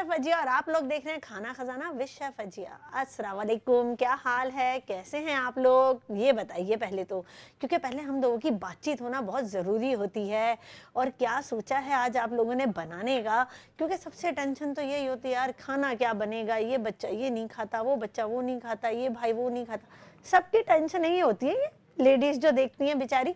Chef अजिया और आप लोग देख रहे हैं खाना खजाना विद शेफ अजिया। अस्सलाम वालेकुम, क्या हाल है, कैसे हैं आप लोग, ये बताइए पहले तो, क्योंकि पहले हम लोगों की बातचीत होना बहुत ज़रूरी होती है। और क्या सोचा है आज आप लोगों ने बनाने का, क्योंकि सबसे टेंशन तो यही होती है यार, खाना क्या बनेगा, ये बच्चा ये नहीं खाता, वो बच्चा वो नहीं खाता, ये भाई वो नहीं खाता, सबकी टेंशन यही होती है, ये लेडीज़ जो देखती हैं बेचारी।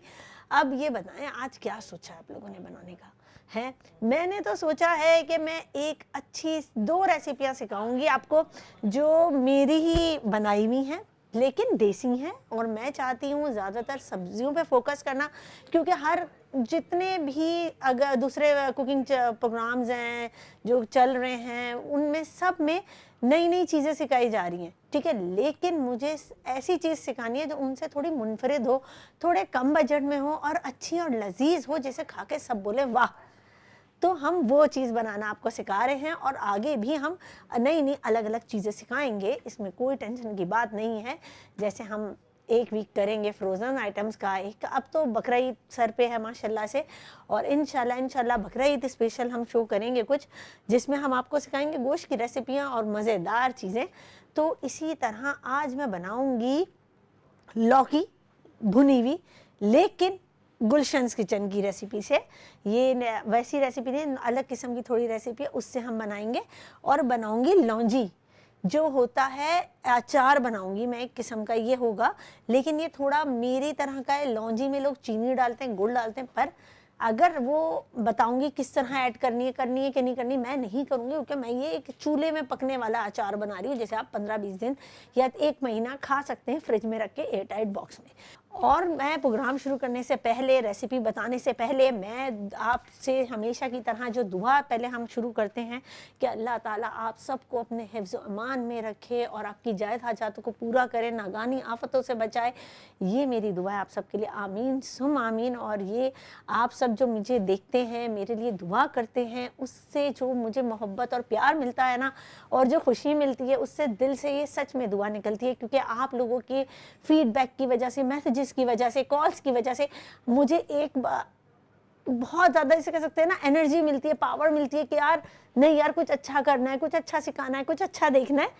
अब ये बताएं आज क्या सोचा है आप लोगों ने बनाने का है। मैंने तो सोचा है कि मैं एक अच्छी 2 रेसिपियां सिखाऊंगी आपको, जो मेरी ही बनाई हुई हैं लेकिन देसी हैं। और मैं चाहती हूँ ज़्यादातर सब्जियों पे फोकस करना, क्योंकि हर जितने भी अगर दूसरे कुकिंग प्रोग्राम्स हैं जो चल रहे हैं, उनमें सब में नई नई चीज़ें सिखाई जा रही हैं, ठीक है। लेकिन मुझे ऐसी चीज़ सिखानी है जो उनसे थोड़ी मुनफरिद हो, थोड़े कम बजट में हो और अच्छी और लजीज हो, जिसे खा के सब बोले वाह। तो हम वो चीज़ बनाना आपको सिखा रहे हैं और आगे भी हम नई नई अलग अलग चीज़ें सिखाएंगे, इसमें कोई टेंशन की बात नहीं है। जैसे हम एक वीक करेंगे फ्रोज़न आइटम्स का, एक अब तो बकरा ईद सर पे है माशाल्लाह से, और इंशाल्लाह बकरा ईद स्पेशल हम शो करेंगे कुछ, जिसमें हम आपको सिखाएंगे गोश्त की रेसिपियाँ और मज़ेदार चीज़ें। तो इसी तरह आज मैं बनाऊँगी लौकी भुनी हुई, लेकिन गुलशंस किचन की रेसिपी से। ये वैसी रेसिपी नहीं, अलग किस्म की थोड़ी रेसिपी है, उससे हम बनाएंगे। और बनाऊंगी लौंजी, जो होता है अचार बनाऊंगी मैं, एक किस्म का ये होगा, लेकिन ये थोड़ा मेरी तरह का है। लौंजी में लोग चीनी डालते हैं, गुड़ डालते हैं, पर अगर वो बताऊंगी किस तरह ऐड करनी है कि नहीं करनी, मैं नहीं करूँगी, क्योंकि मैं ये एक चूल्हे में पकने वाला अचार बना रही हूँ, जैसे आप 15-20 दिन या 1 महीना खा सकते हैं फ्रिज में रख के एयर टाइट बॉक्स में। और मैं प्रोग्राम शुरू करने से पहले, रेसिपी बताने से पहले, मैं आपसे हमेशा की तरह जो दुआ पहले हम शुरू करते हैं कि अल्लाह ताला आप सबको अपने हिफ्ज़ अमान में रखे और आपकी जायज़ हाजातों को पूरा करे, नागानी आफतों से बचाए। ये मेरी दुआ है आप सबके लिए, आमीन सुम आमीन। और ये आप सब जो मुझे देखते हैं, मेरे लिए दुआ करते हैं, उससे जो मुझे मोहब्बत और प्यार मिलता है ना, और जो खुशी मिलती है, उससे दिल से ये सच में दुआ निकलती है। क्योंकि आप लोगों के फीडबैक की वजह से, मैसेजेस की वजह से, कॉल्स की वजह से मुझे एक बहुत ज़्यादा इसे कह सकते हैं ना, एनर्जी मिलती है, पावर मिलती है कि यार नहीं यार, कुछ अच्छा करना है, कुछ अच्छा सिखाना है, कुछ अच्छा देखना है,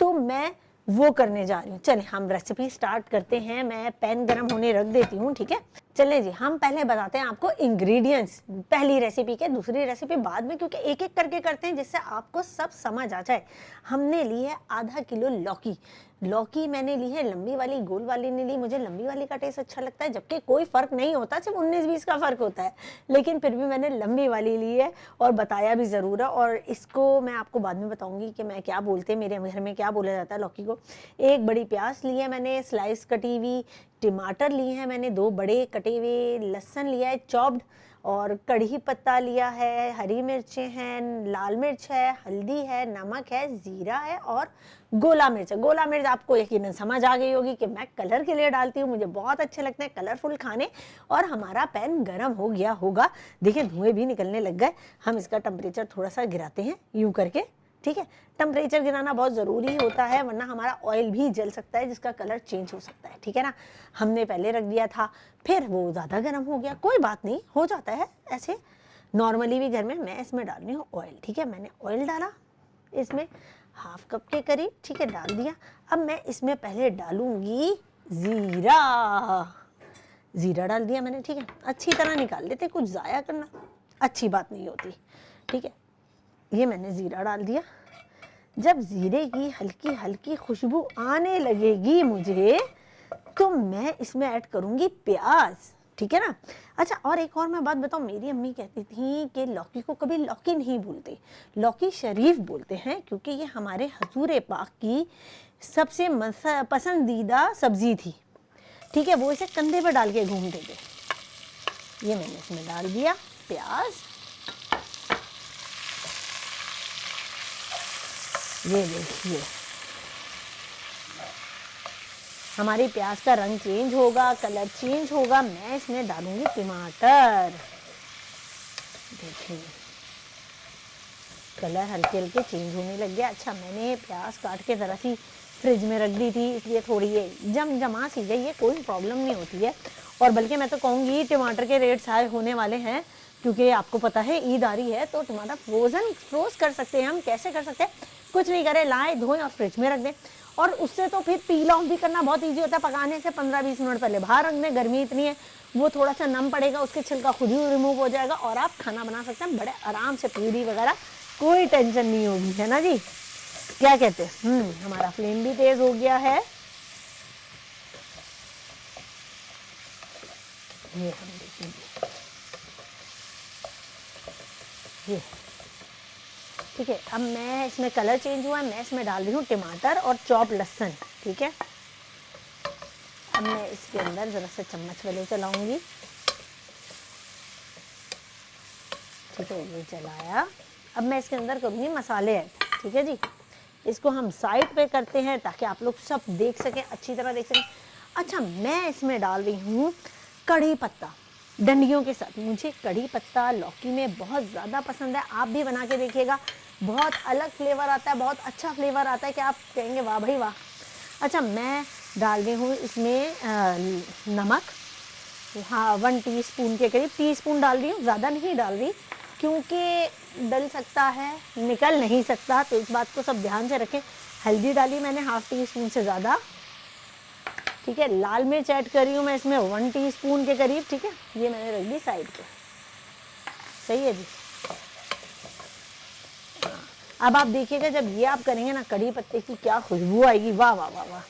तो मैं वो करने जा रही हूँ। चलें हम रेसिपी स्टार्ट करते हैं। मैं पैन गरम होने रख देती हूँ, ठीक है। चलें जी, हम पहले बताते हैं आपको इंग्रेडिएंट्स, पहली रेसिपी के, दूसरी रेसिपी बाद में, क्योंकि एक एक करके करते हैं जिससे आपको सब समझ आ जाए। हमने ली है आधा किलो लौकी। लौकी मैंने ली है लंबी वाली, गोल वाली नहीं ली, मुझे लंबी वाली का टेस्ट अच्छा लगता है, जबकि कोई फ़र्क नहीं होता, सिर्फ 19-20 का फ़र्क होता है, लेकिन फिर भी मैंने लंबी वाली ली है और बताया भी ज़रूर है। और इसको मैं आपको बाद में बताऊंगी कि मैं क्या बोलते हैं, मेरे घर में क्या बोला जाता है लौकी को। एक बड़ी प्याज ली है मैंने स्लाइस कटी हुई, टमाटर लिए हैं मैंने 2 बड़े कटे हुए, लहसुन लिया है चॉप्ड, और कढ़ी पत्ता लिया है, हरी मिर्चें हैं, लाल मिर्च है, हल्दी है, नमक है, ज़ीरा है और गोला मिर्च है। गोला मिर्च आपको यकीनन समझ आ गई होगी कि मैं कलर के लिए डालती हूँ, मुझे बहुत अच्छे लगते हैं कलरफुल खाने। और हमारा पैन गरम हो गया होगा, देखिए धुएं भी निकलने लग गए। हम इसका टेम्परेचर थोड़ा सा गिराते हैं यूँ करके, ठीक है। टेम्परेचर गिराना बहुत ज़रूरी होता है, वरना हमारा ऑयल भी जल सकता है, जिसका कलर चेंज हो सकता है, ठीक है ना। हमने पहले रख दिया था, फिर वो ज़्यादा गर्म हो गया, कोई बात नहीं, हो जाता है ऐसे नॉर्मली भी घर में। मैं इसमें डाल रही हूँ ऑयल, ठीक है। मैंने ऑयल डाला इसमें 1/2 कप के करीब, ठीक है, डाल दिया। अब मैं इसमें पहले डालूंगी ज़ीरा। ज़ीरा डाल दिया मैंने, ठीक है। अच्छी तरह निकाल लेते, कुछ ज़ाया करना अच्छी बात नहीं होती, ठीक है। ये मैंने ज़ीरा डाल दिया। जब ज़ीरे की हल्की हल्की खुशबू आने लगेगी मुझे, तो मैं इसमें ऐड करूँगी प्याज, ठीक है ना। अच्छा, और एक और मैं बात बताऊँ, मेरी अम्मी कहती थी कि लौकी को कभी लौकी नहीं बोलते, लौकी शरीफ बोलते हैं, क्योंकि ये हमारे हजूर पाक की सबसे पसंदीदा सब्जी थी, ठीक है। वो इसे कंधे पर डाल के घूमते थे। ये मैंने इसमें डाल दिया प्याज, ये देखिए हमारी प्याज का रंग चेंज होगा, कलर चेंज होगा। मैं इसमें डालूंगी टमाटर, देखिए कलर हल्के हल्के चेंज होने लग गया। अच्छा, मैंने प्याज काट के ज़रा सी फ्रिज में रख दी थी, इसलिए थोड़ी ये जमा सी गई है, कोई प्रॉब्लम नहीं होती है। और बल्कि मैं तो कहूँगी टमाटर के रेट्स हाई होने वाले हैं, क्योंकि आपको पता है ईद आ रही है तो टमाटर फ्रोज कर सकते हैं हम। कैसे कर सकते हैं? कुछ नहीं करें, लाएं, धोएं और फ्रिज में रख दें। और उससे तो फिर पील ऑफ भी करना बहुत ईजी होता है। पकाने से 15-20 मिनट पहले बाहर रख दें, गर्मी इतनी है, वो थोड़ा सा नम पड़ेगा, उसके छिलका खुद ही रिमूव हो जाएगा और आप खाना बना सकते हैं बड़े आराम से, पूरी वगैरह कोई टेंशन नहीं होगी, है ना जी? क्या कहते हैं? हमारा फ्लेम भी तेज हो गया है। ये हम देखेंगे, ये ठीक है। अब मैं इसमें कलर चेंज हुआ है, मैं इसमें डाल रही हूँ टमाटर और चॉप लहसुन, ठीक है। अब मैं इसके अंदर ज़रा सा चम्मच वाले चलाऊंगी, ठीक है, ये चलाया। अब मैं इसके अंदर करूँगी मसाले ऐड, ठीक है जी। इसको हम साइड पे करते हैं ताकि आप लोग सब देख सकें, अच्छी तरह देख सकें। अच्छा, मैं इसमें डाल रही हूँ कढ़ी पत्ता डंडियों के साथ। मुझे कढ़ी पत्ता लौकी में बहुत ज़्यादा पसंद है, आप भी बना के देखिएगा, बहुत अलग फ्लेवर आता है, बहुत अच्छा फ्लेवर आता है कि आप कहेंगे वाह भाई वाह। अच्छा, मैं डाल रही हूँ इसमें नमक, हाँ 1 टीस्पून के करीब, टीस्पून डाल रही हूँ, ज़्यादा नहीं डाल रही क्योंकि डल सकता है, निकल नहीं सकता, तो इस बात को सब ध्यान से रखें। हल्दी डाली मैंने ½ टीस्पून से ज़्यादा, ठीक है। लाल मिर्च ऐड कर रही हूँ मैं इसमें 1 टीस्पून के करीब, ठीक है। ये मैंने रख दी साइड पे, सही है जी। अब आप देखिएगा जब ये आप करेंगे ना, कढ़ी पत्ते की क्या खुशबू आएगी, वाह वाह वाह वाह।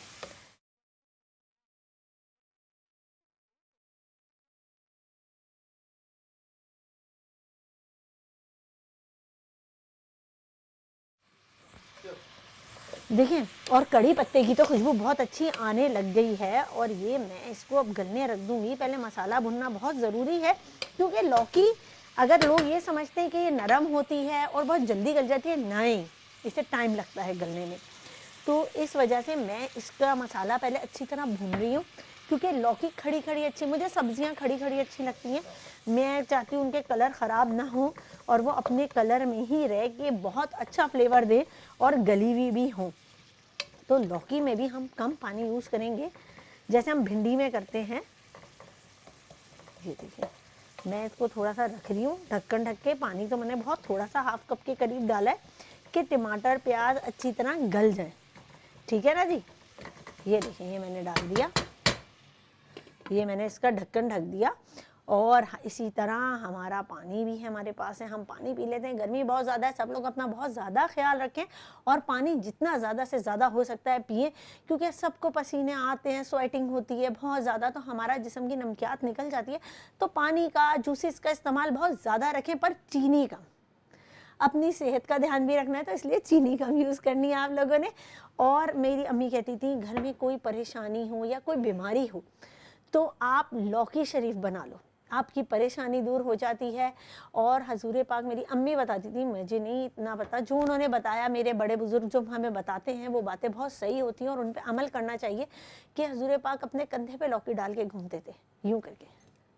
देखिए, और कढ़ी पत्ते की तो खुशबू बहुत अच्छी आने लग गई है। और ये मैं इसको अब गलने रख दूंगी। पहले मसाला भुनना बहुत ज़रूरी है क्योंकि लौकी, अगर लोग ये समझते हैं कि ये नरम होती है और बहुत जल्दी गल जाती है, नहीं, इसे टाइम लगता है गलने में। तो इस वजह से मैं इसका मसाला पहले अच्छी तरह भून रही हूँ क्योंकि लौकी खड़ी खड़ी अच्छी, मुझे सब्जियाँ खड़ी खड़ी अच्छी लगती हैं। मैं चाहती हूँ उनके कलर ख़राब ना हो और वो अपने कलर में ही रह के बहुत अच्छा फ्लेवर दे और गली हुई भी हो। तो लौकी में भी हम कम पानी यूज़ करेंगे जैसे हम भिंडी में करते हैं। ये देखिए, मैं इसको थोड़ा सा रख रही हूँ ढक्कन ढक के। पानी तो मैंने बहुत थोड़ा सा, ½ कप के करीब डाला है कि टमाटर प्याज अच्छी तरह गल जाए, ठीक है ना जी। ये देखिए, ये मैंने डाल दिया, ये मैंने इसका ढक्कन ढक दिया। और इसी तरह हमारा पानी भी है हमारे पास है, हम पानी पी लेते हैं। गर्मी बहुत ज़्यादा है, सब लोग अपना बहुत ज़्यादा ख्याल रखें और पानी जितना ज़्यादा से ज़्यादा हो सकता है पिए क्योंकि सबको पसीने आते हैं, स्वेटिंग होती है बहुत ज़्यादा, तो हमारा जिस्म की नमकियात निकल जाती है। तो पानी का, जूसेस का इस्तेमाल बहुत ज़्यादा रखें, पर चीनी का, अपनी सेहत का ध्यान भी रखना है तो इसलिए चीनी कम यूज़ करनी है आप लोगों ने। और मेरी अम्मी कहती थी घर में कोई परेशानी हो या कोई बीमारी हो तो आप लौकी शरीफ बना लो, आपकी परेशानी दूर हो जाती है। और हजूर पाक, मेरी अम्मी बताती थी, मुझे नहीं इतना पता, जो उन्होंने बताया, मेरे बड़े बुजुर्ग जो हमें बताते हैं वो बातें बहुत सही होती हैं और उन पर अमल करना चाहिए कि हजूर पाक अपने कंधे पे लौकी डाल के घूमते थे यूँ करके,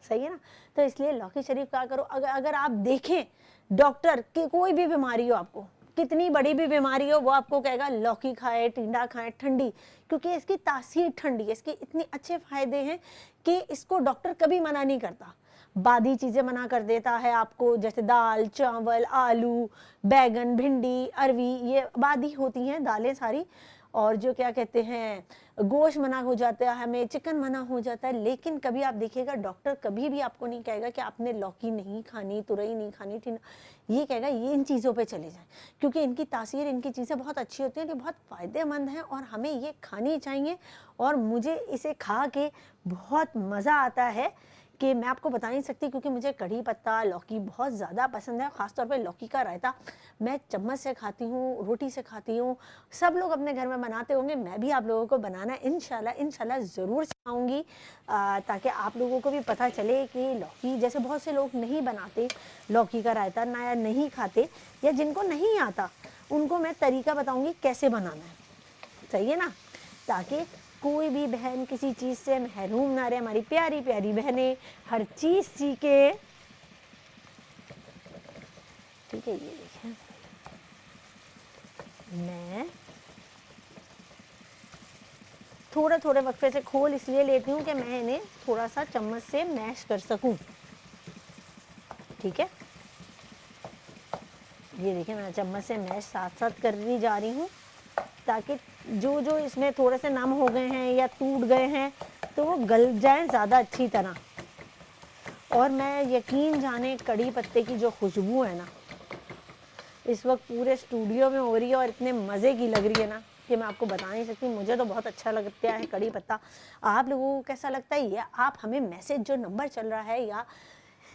सही है ना। तो इसलिए लौकी शरीफ क्या करो, अगर आप देखें डॉक्टर की कोई भी बीमारी हो, आपको कितनी बड़ी भी बीमारी हो, वो आपको कहेगा लौकी खाए, टिंडा खाए, ठंडी, क्योंकि इसकी तासीर ठंडी है, इसके इतने अच्छे फायदे हैं कि इसको डॉक्टर कभी मना नहीं करता। बादी चीज़ें मना कर देता है आपको, जैसे दाल, चावल, आलू, बैगन, भिंडी, अरवी, ये बादी होती हैं दालें सारी। और जो क्या कहते हैं, गोश्त मना हो जाता है हमें, चिकन मना हो जाता है। लेकिन कभी आप देखिएगा डॉक्टर कभी भी आपको नहीं कहेगा कि आपने लौकी नहीं खानी, तुरई नहीं खानी, ये कहेगा ये इन चीज़ों पे चले जाएं क्योंकि इनकी तासीर, इनकी चीज़ें बहुत अच्छी होती हैं, ये बहुत फ़ायदेमंद हैं और हमें ये खानी चाहिए। और मुझे इसे खा के बहुत मज़ा आता है कि मैं आपको बता नहीं सकती क्योंकि मुझे कढ़ी पत्ता लौकी बहुत ज़्यादा पसंद है। ख़ासतौर पे लौकी का रायता मैं चम्मच से खाती हूँ, रोटी से खाती हूँ। सब लोग अपने घर में बनाते होंगे, मैं भी आप लोगों को बनाना इंशाल्लाह ज़रूर सिखाऊंगी ताकि आप लोगों को भी पता चले कि लौकी, जैसे बहुत से लोग नहीं बनाते लौकी का रायता ना, या नहीं खाते, या जिनको नहीं आता उनको मैं तरीका बताऊँगी कैसे बनाना है, सही है ना, ताकि कोई भी बहन किसी चीज़ से महरूम ना रहे। हमारी प्यारी प्यारी बहनें हर चीज़ सीखे, ठीक है। ये देखिए, मैं थोड़े थोड़े वक्फे से खोल इसलिए लेती हूँ कि मैं इन्हें थोड़ा सा चम्मच से मैश कर सकूँ। ठीक है, ये देखिए मैं चम्मच से मैश साथ साथ कर रही जा रही हूँ, ताकि जो जो इसमें थोड़े से नम हो गए हैं या टूट गए हैं तो वो गल जाएं ज़्यादा अच्छी तरह। और मैं यकीन जाने कड़ी पत्ते की जो खुशबू है ना इस वक्त पूरे स्टूडियो में हो रही है और इतने मज़े की लग रही है ना कि मैं आपको बता नहीं सकती। मुझे तो बहुत अच्छा लगता है कड़ी पत्ता। आप लोगों को कैसा लगता है ये आप हमें मैसेज जो नंबर चल रहा है या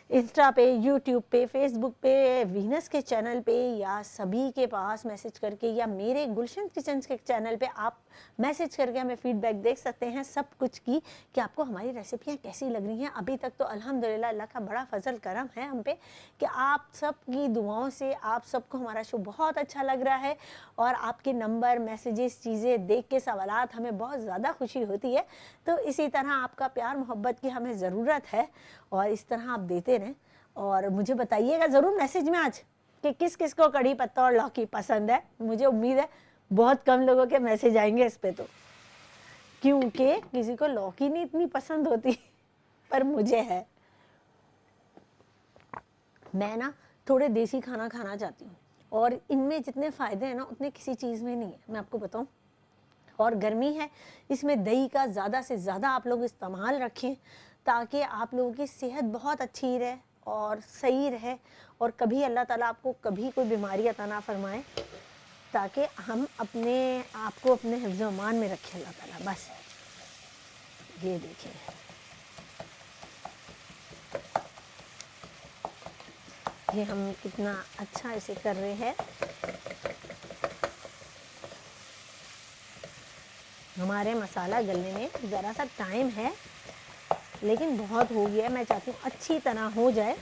इंस्टा पे, यूट्यूब पे, फेसबुक पे, वीनस के चैनल पे या सभी के पास मैसेज करके या मेरे गुलशन किचन के चैनल पे आप मैसेज करके हमें फीडबैक देख सकते हैं सब कुछ की कि आपको हमारी रेसिपियाँ कैसी लग रही हैं। अभी तक तो अल्हम्दुलिल्लाह अल्लाह का बड़ा फजल करम है हम पे कि आप सब की दुआओं से आप सबको हमारा शो बहुत अच्छा लग रहा है और आपके नंबर, मैसेजेस, चीज़ें देख के, सवालात हमें बहुत ज़्यादा खुशी होती है। तो इसी तरह आपका प्यार मोहब्बत की हमें ज़रूरत है और इस तरह आप देते रहें। और मुझे बताइएगा ज़रूर मैसेज में आज कि किस किस को कड़ी पत्ता और लौकी पसंद है। मुझे उम्मीद है बहुत कम लोगों के मैसेज आएंगे इस पे, तो क्योंकि किसी को लौकी नहीं इतनी पसंद होती पर मुझे है। मैं ना थोड़े देसी खाना खाना चाहती हूँ और इनमें जितने फ़ायदे हैं ना उतने किसी चीज़ में नहीं है, मैं आपको बताऊँ। और गर्मी है, इसमें दही का ज़्यादा से ज़्यादा आप लोग इस्तेमाल रखें ताकि आप लोगों की सेहत बहुत अच्छी रहे और सही रहे और कभी अल्लाह ताला आपको कभी कोई बीमारी अता ना फरमाए, ताकि हम अपने आप को अपने हिफ्ज़ अमान में रखें अल्लाह ताला। बस ये देखिए ये हम कितना अच्छा इसे कर रहे हैं। हमारे मसाला गलने में ज़रा सा टाइम है लेकिन बहुत हो गया है। मैं चाहती हूँ अच्छी तरह हो जाए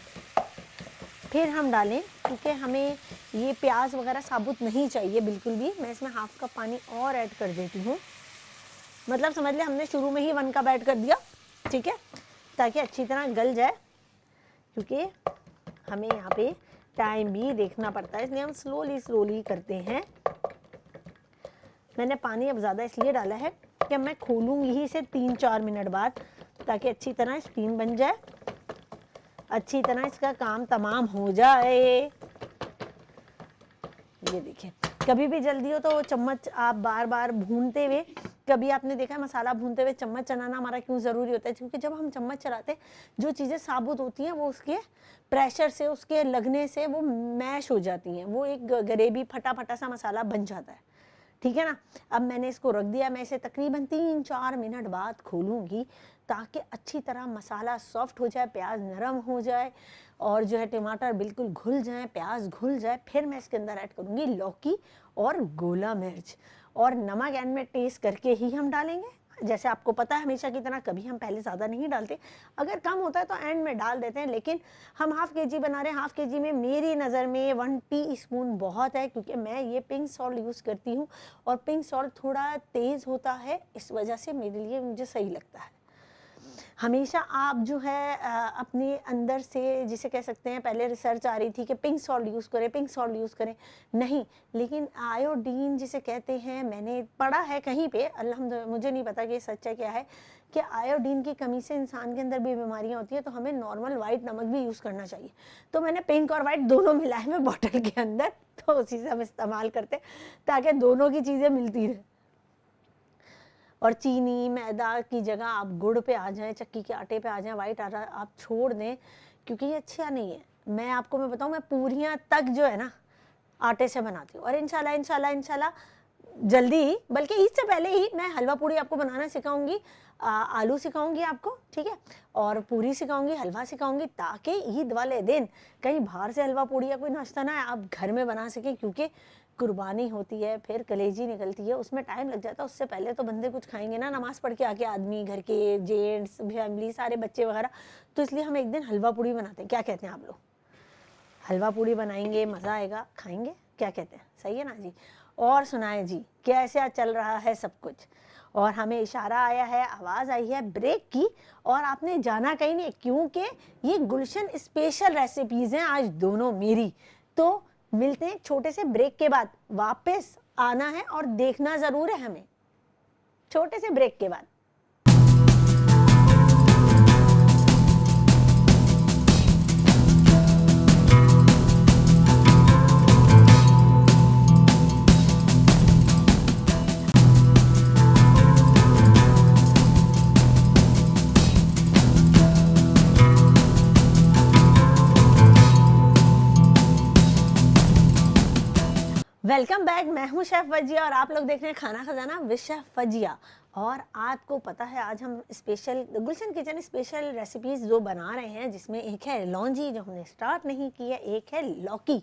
फिर हम डालें, क्योंकि हमें ये प्याज वगैरह साबुत नहीं चाहिए बिल्कुल भी। मैं इसमें हाफ कप पानी और ऐड कर देती हूँ, मतलब समझ ले हमने शुरू में ही 1 कप ऐड कर दिया, ठीक है, ताकि अच्छी तरह गल जाए, क्योंकि हमें यहाँ पे टाइम भी देखना पड़ता है, इसलिए हम स्लोली करते हैं। मैंने पानी अब ज़्यादा इसलिए डाला है कि मैं खोलूँगी ही इसे 3-4 मिनट बाद, ताकि अच्छी तरह स्टीम बन जाए, अच्छी तरह इसका काम तमाम हो जाए। ये देखिए कभी भी जल्दी हो तो चम्मच आप बार बार भूनते हुए, कभी आपने देखा है मसाला भूनते हुए चम्मच चलाना हमारा क्यों ज़रूरी होता है? क्योंकि जब हम चम्मच चलाते हैं जो चीज़ें साबुत होती हैं वो उसके प्रेशर से, उसके लगने से वो मैश हो जाती हैं, वो एक ग्रेवी फटा सा मसाला बन जाता है, ठीक है ना। अब मैंने इसको रख दिया, मैं इसे तकरीबन 3-4 मिनट बाद खोलूँगी ताकि अच्छी तरह मसाला सॉफ्ट हो जाए, प्याज नरम हो जाए और जो है टमाटर बिल्कुल घुल जाए, प्याज घुल जाए। फिर मैं इसके अंदर ऐड करूँगी लौकी और गोला मिर्च, और नमक एंड में टेस्ट करके ही हम डालेंगे। जैसे आपको पता है हमेशा की तरह कभी हम पहले ज़्यादा नहीं डालते, अगर कम होता है तो एंड में डाल देते हैं, लेकिन हम हाफ़ केजी बना रहे हैं। हाफ़ केजी में मेरी नज़र में 1 टीस्पून बहुत है, क्योंकि मैं ये पिंक सॉल्ट यूज़ करती हूँ और पिंक सॉल्ट थोड़ा तेज़ होता है, इस वजह से मेरे लिए मुझे सही लगता है। हमेशा आप जो है अपने अंदर से जिसे कह सकते हैं, पहले रिसर्च आ रही थी कि पिंक सॉल्ट यूज़ करें, पिंक सॉल्ट यूज़ करें, नहीं, लेकिन आयोडीन जिसे कहते हैं, मैंने पढ़ा है कहीं पे, अल्हम्दुलिल्लाह मुझे नहीं पता कि ये सच है क्या है, कि आयोडीन की कमी से इंसान के अंदर भी बीमारियां होती हैं, तो हमें नॉर्मल वाइट नमक भी यूज़ करना चाहिए। तो मैंने पिंक और वाइट दोनों मिलाए हुए बॉटल के अंदर, तो उसी से हम इस्तेमाल करते ताकि दोनों की चीज़ें मिलती रहें। और चीनी मैदा की जगह आप गुड़ पे आ जाएं, चक्की के आटे पे आ जाएं, वाइट आटा आप छोड़ दें, क्योंकि ये अच्छा नहीं है। मैं बताऊं, मैं पूरियां तक जो है ना आटे से बनाती हूँ, और इंशाल्लाह जल्दी, बल्कि ईद से पहले ही मैं हलवा पूरी आपको बनाना सिखाऊंगी, आलू सिखाऊंगी आपको, ठीक है, और पूरी सिखाऊंगी, हलवा सिखाऊंगी, ताकि ईद वाले दिन कहीं बाहर से हलवा पूरी या कोई नाश्ता ना है, आप घर में बना सकें। क्योंकि कुर्बानी होती है, फिर कलेजी निकलती है, उसमें टाइम लग जाता है। उससे पहले तो बंदे कुछ खाएंगे ना, नमाज पढ़ के आके आदमी, घर के जेंट्स, फैमिली, सारे बच्चे वगैरह, तो इसलिए हम एक दिन हलवा पूरी बनाते हैं। क्या कहते हैं आप लोग? हलवा पूरी बनाएंगे, मज़ा आएगा, खाएंगे, क्या कहते हैं? सही है ना जी। और सुनाएं जी, कैसे चल रहा है सब कुछ? और हमें इशारा आया है, आवाज़ आई है ब्रेक की, और आपने जाना कहीं नहीं, क्योंकि ये गुलशन स्पेशल रेसिपीज़ हैं आज दोनों मेरी। तो मिलते हैं छोटे से ब्रेक के बाद, वापस आना है और देखना ज़रूर है हमें, छोटे से ब्रेक के बाद। Welcome back. मैं हूं शेफ फजिया और आप लोग देख रहे हैं खाना खजाना विद शेफ फजिया। और आपको पता है आज हम स्पेशल गुलशन किचन स्पेशल रेसिपीज़ जो बना रहे हैं, जिसमें एक है लौंजी जो हमने स्टार्ट नहीं किया, एक है लौकी।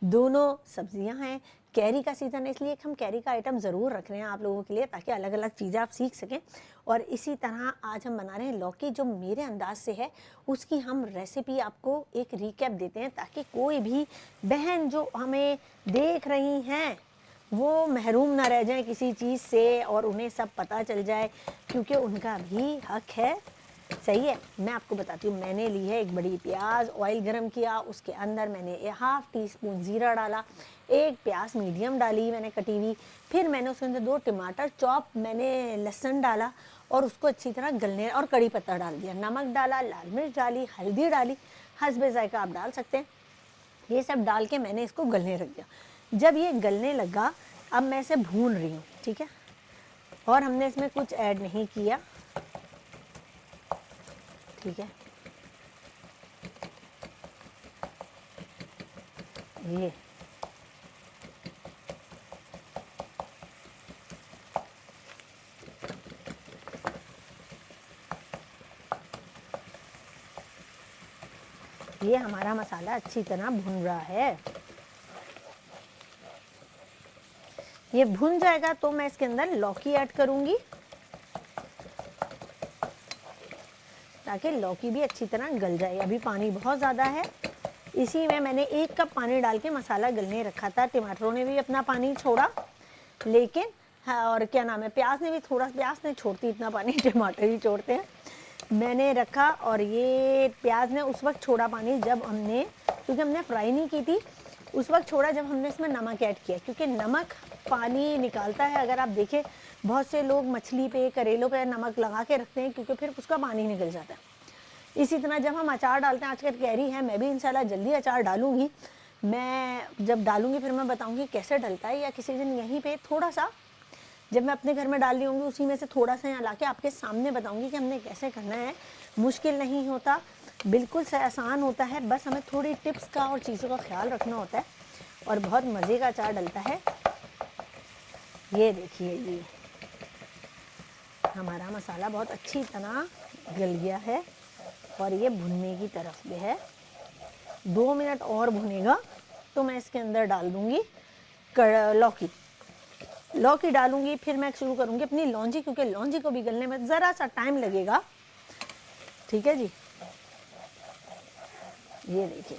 दोनों सब्जियां हैं। कैरी का सीज़न है इसलिए हम कैरी का आइटम ज़रूर रख रहे हैं आप लोगों के लिए, ताकि अलग अलग चीज़ें आप सीख सकें। और इसी तरह आज हम बना रहे हैं लौकी, जो मेरे अंदाज से है उसकी हम रेसिपी आपको एक रिकैप देते हैं, ताकि कोई भी बहन जो हमें देख रही हैं वो महरूम ना रह जाएं किसी चीज़ से और उन्हें सब पता चल जाए, क्योंकि उनका भी हक है। सही है। मैं आपको बताती हूँ, मैंने ली है एक बड़ी प्याज, ऑयल गरम किया, उसके अंदर मैंने 1/2 टीस्पून ज़ीरा डाला, एक प्याज मीडियम डाली मैंने कटी हुई, फिर मैंने उसके अंदर 2 टमाटर चॉप, मैंने लहसुन डाला और उसको अच्छी तरह गलने, और कड़ी पत्ता डाल दिया, नमक डाला, लाल मिर्च डाली, हल्दी डाली, हस्बे जायका आप डाल सकते हैं। ये सब डाल के मैंने इसको गलने रख दिया। जब ये गलने लगा, अब मैं इसे भून रही हूँ, ठीक है। और हमने इसमें कुछ ऐड नहीं किया, ठीक है। ये हमारा मसाला अच्छी तरह भुन रहा है। ये भुन जाएगा तो मैं इसके अंदर लौकी ऐड करूंगी, ताकि लौकी भी अच्छी तरह गल जाए। अभी पानी बहुत ज़्यादा है, इसी में मैंने 1 कप पानी डाल के मसाला गलने रखा था। टमाटरों ने भी अपना पानी छोड़ा, लेकिन हाँ, और क्या नाम है, प्याज ने भी थोड़ा, प्याज नहीं छोड़ती इतना पानी, टमाटर ही छोड़ते हैं। मैंने रखा और ये प्याज ने उस वक्त छोड़ा पानी जब हमने, क्योंकि हमने फ्राई नहीं की थी, उस वक्त छोड़ा जब हमने इसमें नमक ऐड किया, क्योंकि नमक पानी निकालता है। अगर आप देखें, बहुत से लोग मछली पे, करेलों पे नमक लगा के रखते हैं, क्योंकि फिर उसका पानी निकल जाता है। इसी तरह जब हम अचार डालते हैं, आजकल कैरी है, मैं भी इंशाल्लाह जल्दी अचार डालूंगी। मैं जब डालूंगी फिर मैं बताऊंगी कैसे डलता है, या किसी दिन यहीं पे थोड़ा सा, जब मैं अपने घर में डाल रही होंगी उसी में से थोड़ा सा यहाँ ला के आपके सामने बताऊंगी कि हमने कैसे करना है। मुश्किल नहीं होता, बिल्कुल से आसान होता है, बस हमें थोड़ी टिप्स का और चीज़ों का ख्याल रखना होता है, और बहुत मज़े का अचार डलता है। ये देखिए, ये हमारा मसाला बहुत अच्छी तरह गल गया है और ये भुनने की तरफ में है। 2 मिनट और भुनेगा तो मैं इसके अंदर डाल दूंगी लौकी डालूंगी। फिर मैं शुरू करूंगी अपनी लौंजी, क्योंकि लौंजी को भी गलने में ज़रा सा टाइम लगेगा, ठीक है जी। ये देखिए,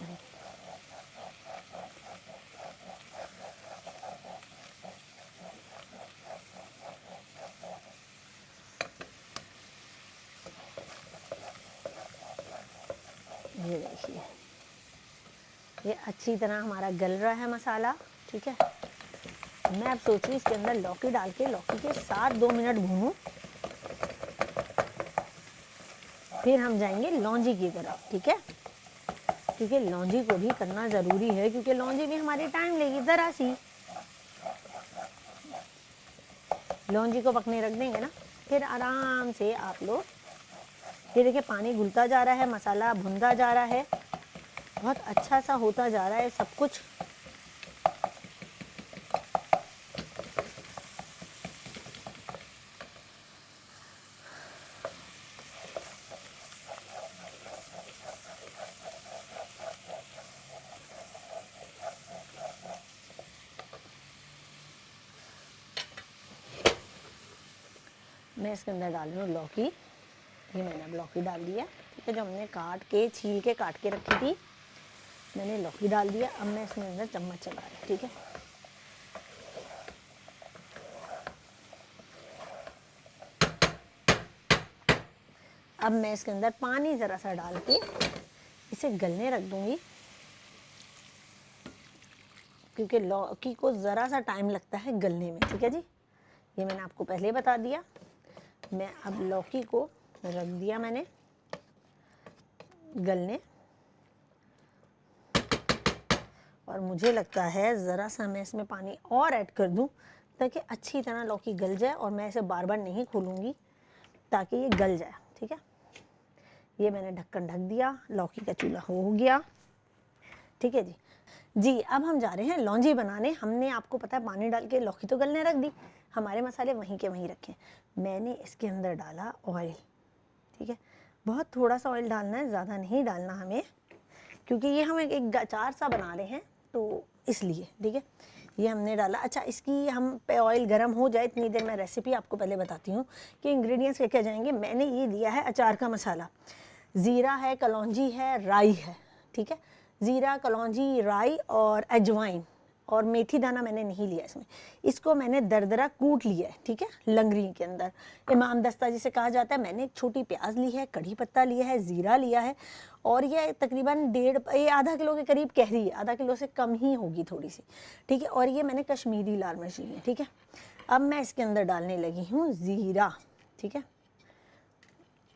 ये देखिए, ये अच्छी तरह हमारा गल रहा है मसाला, ठीक है। मैं अब सोच रही इसके अंदर लौकी डाल के लौकी के साथ 2 मिनट भूनूं, फिर हम जाएंगे लौंजी की तरफ, ठीक है। क्योंकि लौंजी को भी करना ज़रूरी है, क्योंकि लौंजी भी हमारी टाइम लेगी ज़रा सी। लौंजी को पकने रख देंगे ना, फिर आराम से आप लोग, ये देखिए पानी घुलता जा रहा है, मसाला भुनता जा रहा है, बहुत अच्छा सा होता जा रहा है सब कुछ। मैं इसके अंदर डाल रही हूँ लौकी। ये मैंने अब लौकी डाल दिया, ठीक है, जो हमने काट के छील के काट के रखी थी, मैंने लौकी डाल दिया। अब मैं इसमें अंदर चम्मच चला रही हूँ, ठीक है। अब मैं इसके अंदर पानी ज़रा सा डाल के इसे गलने रख दूँगी, क्योंकि लौकी को ज़रा सा टाइम लगता है गलने में, ठीक है जी। ये मैंने आपको पहले बता दिया। मैं अब लौकी को रख दिया मैंने गलने, और मुझे लगता है ज़रा सा मैं इसमें पानी और ऐड कर दूं, ताकि अच्छी तरह लौकी गल जाए, और मैं इसे बार बार नहीं खोलूँगी ताकि ये गल जाए, ठीक है। ये मैंने ढक्कन ढक दिया, लौकी का चूल्हा हो गया, ठीक है जी। जी, अब हम जा रहे हैं लौंजी बनाने। हमने आपको पता है पानी डाल के लौकी तो गलने रख दी, हमारे मसाले वहीं के वहीं रखे। मैंने इसके अंदर डाला ऑयल, ठीक है, बहुत थोड़ा सा ऑयल डालना है, ज़्यादा नहीं डालना हमें, क्योंकि ये हम एक अचार सा बना रहे हैं तो इसलिए, ठीक है। ये हमने डाला। अच्छा, इसकी हम पे ऑयल गर्म हो जाए इतनी देर मैं रेसिपी आपको पहले बताती हूँ कि इंग्रेडिएंट्स क्या क्या जाएंगे। मैंने ये लिया है अचार का मसाला, ज़ीरा है, कलौंजी है, राई है, ठीक है। ज़ीरा, कलौंजी, राई और अजवाइन और मेथी दाना मैंने नहीं लिया इसमें। इसको मैंने दरदरा कूट लिया है, ठीक है, लंगरी के अंदर, इमाम दस्ता जिसे कहा जाता है। मैंने एक छोटी प्याज ली है, कड़ी पत्ता लिया है, ज़ीरा लिया है, और ये तकरीबन ये आधा किलो के करीब कह रही है, आधा किलो से कम ही होगी थोड़ी सी, ठीक है। और ये मैंने कश्मीरी लाल मिर्च ली है, ठीक है। अब मैं इसके अंदर डालने लगी हूँ ज़ीरा, ठीक है।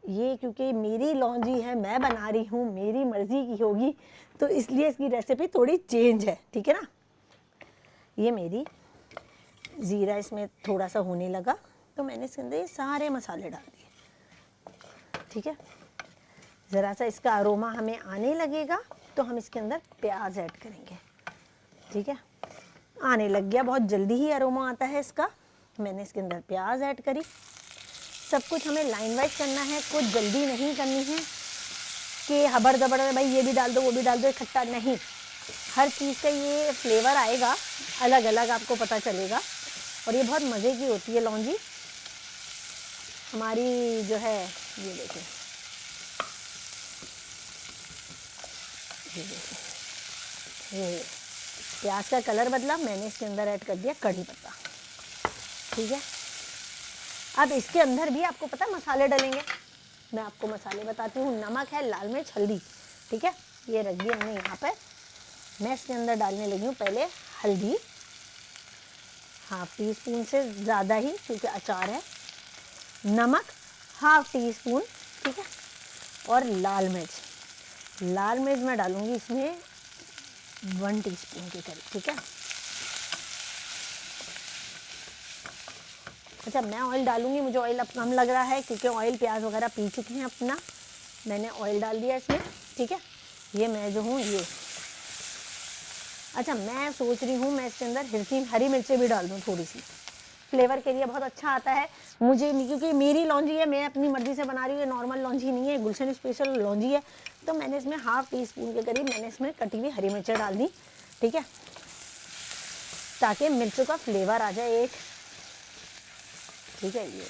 ये क्योंकि मेरी लौंजी है, मैं बना रही हूँ, मेरी मर्ज़ी की होगी, तो इसलिए इसकी रेसिपी थोड़ी चेंज है, ठीक है ना। ये मेरी ज़ीरा इसमें थोड़ा सा होने लगा तो मैंने इसके अंदर ये सारे मसाले डाल दिए, ठीक है। ज़रा सा इसका अरोमा हमें आने लगेगा तो हम इसके अंदर प्याज ऐड करेंगे, ठीक है। आने लग गया, बहुत जल्दी ही अरोमा आता है इसका। मैंने इसके अंदर प्याज ऐड करी। सब कुछ हमें लाइन वाइज करना है, कुछ जल्दी नहीं करनी है कि हबड़ दबड़ में भाई ये भी डाल दो वो भी डाल दो, इकट्ठा नहीं। हर चीज़ का ये फ्लेवर आएगा, अलग अलग आपको पता चलेगा, और ये बहुत मज़े की होती है लौंजी हमारी जो है। ये देखिए, ये प्याज का कलर बदला, मैंने इसके अंदर ऐड कर दिया कड़ी पत्ता, ठीक है। अब इसके अंदर भी आपको पता है मसाले डलेंगे, मैं आपको मसाले बताती हूँ। नमक है, लाल मिर्च, हल्दी, ठीक है, ये रख दी हमने यहाँ पर। मैं इसके अंदर डालने लगी हूँ पहले हल्दी, हाफ टी स्पून से ज़्यादा ही क्योंकि अचार है। नमक हाफ टी स्पून, ठीक है। और लाल मिर्च मैं डालूँगी इसमें 1 टीस्पून के करीब, ठीक है। अच्छा, मैं ऑयल डालूंगी, मुझे ऑयल अब कम लग रहा है क्योंकि ऑयल प्याज वगैरह पी चुके हैं अपना। मैंने ऑयल डाल दिया इसमें, ठीक है। ये मैं जो हूँ ये, अच्छा मैं सोच रही हूँ मैं इसके अंदर हरी मिर्चें भी डाल दूँ थोड़ी सी, फ्लेवर के लिए बहुत अच्छा आता है मुझे, क्योंकि मेरी लौंजी है, मैं अपनी मर्ज़ी से बना रही हूँ, नॉर्मल लौंजी नहीं है, गुलशन स्पेशल लौंजी है। तो मैंने इसमें हाफ टी स्पून के करीब मैंने इसमें कटी हुई हरी मिर्चें डाल दी, ठीक है, ताकि मिर्चों का फ्लेवर आ जाए एक, ठीक है। ये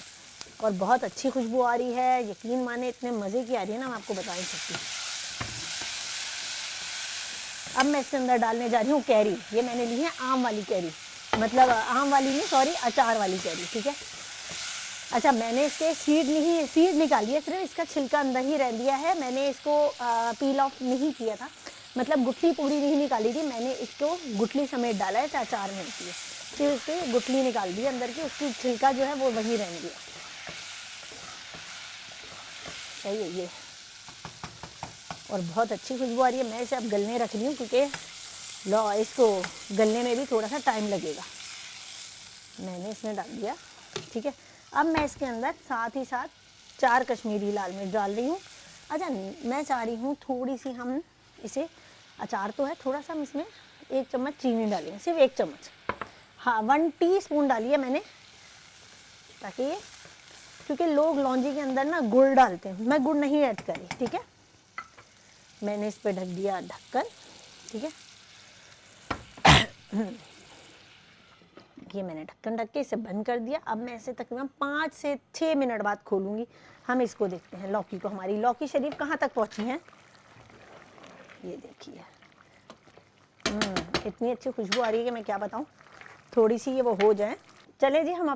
और बहुत अच्छी खुशबू आ रही है, यकीन माने इतने मज़े की आ रही है ना, मैं आपको बता नहीं सकती। अब मैं इसके अंदर डालने जा रही हूँ कैरी। ये मैंने ली है आम वाली कैरी, मतलब आम वाली नहीं, सॉरी, अचार वाली कैरी, ठीक है। अच्छा, मैंने इसके सीड निकाली है, सिर्फ इसका छिलका अंदर ही रह दिया है। मैंने इसको पील ऑफ नहीं किया था, मतलब गुठली पूरी नहीं निकाली थी, मैंने इसको गुठली समेत डाला है, अचार में होती है, फिर उससे गुठली निकाल दी अंदर की, उसकी छिलका जो है वो वही रह गया, सही है ये। और बहुत अच्छी खुशबू आ रही है। मैं इसे अब गलने रख रही हूँ क्योंकि लो इसको गलने में भी थोड़ा सा टाइम लगेगा। मैंने इसमें डाल दिया, ठीक है। अब मैं इसके अंदर साथ ही साथ 4 कश्मीरी लाल मिर्च डाल रही हूँ। अच्छा, मैं चाह रही हूँ थोड़ी सी हम इसे, अचार तो है, थोड़ा सा हम इसमें 1 चम्मच चीनी डालेंगे, सिर्फ 1 चम्मच, हाँ 1 टीस्पून डाली है मैंने, ताकि ये, क्योंकि लोग लौंजी के अंदर ना गुड़ डालते हैं, मैं गुड़ नहीं ऐड करी, ठीक है। मैंने इस पे ढक दिया ढक्कन, ठीक है। ये मैंने ढक्कन ढक के इसे बंद कर दिया। अब मैं इसे तकरीबन 5 से 6 मिनट बाद खोलूँगी। हम इसको देखते हैं लौकी को, हमारी लौकी शरीफ कहाँ तक पहुँची है। ये देखिए, इतनी अच्छी खुशबू आ रही है कि मैं क्या बताऊँ। थोड़ी सी ये वो हो जाए, चले जी हम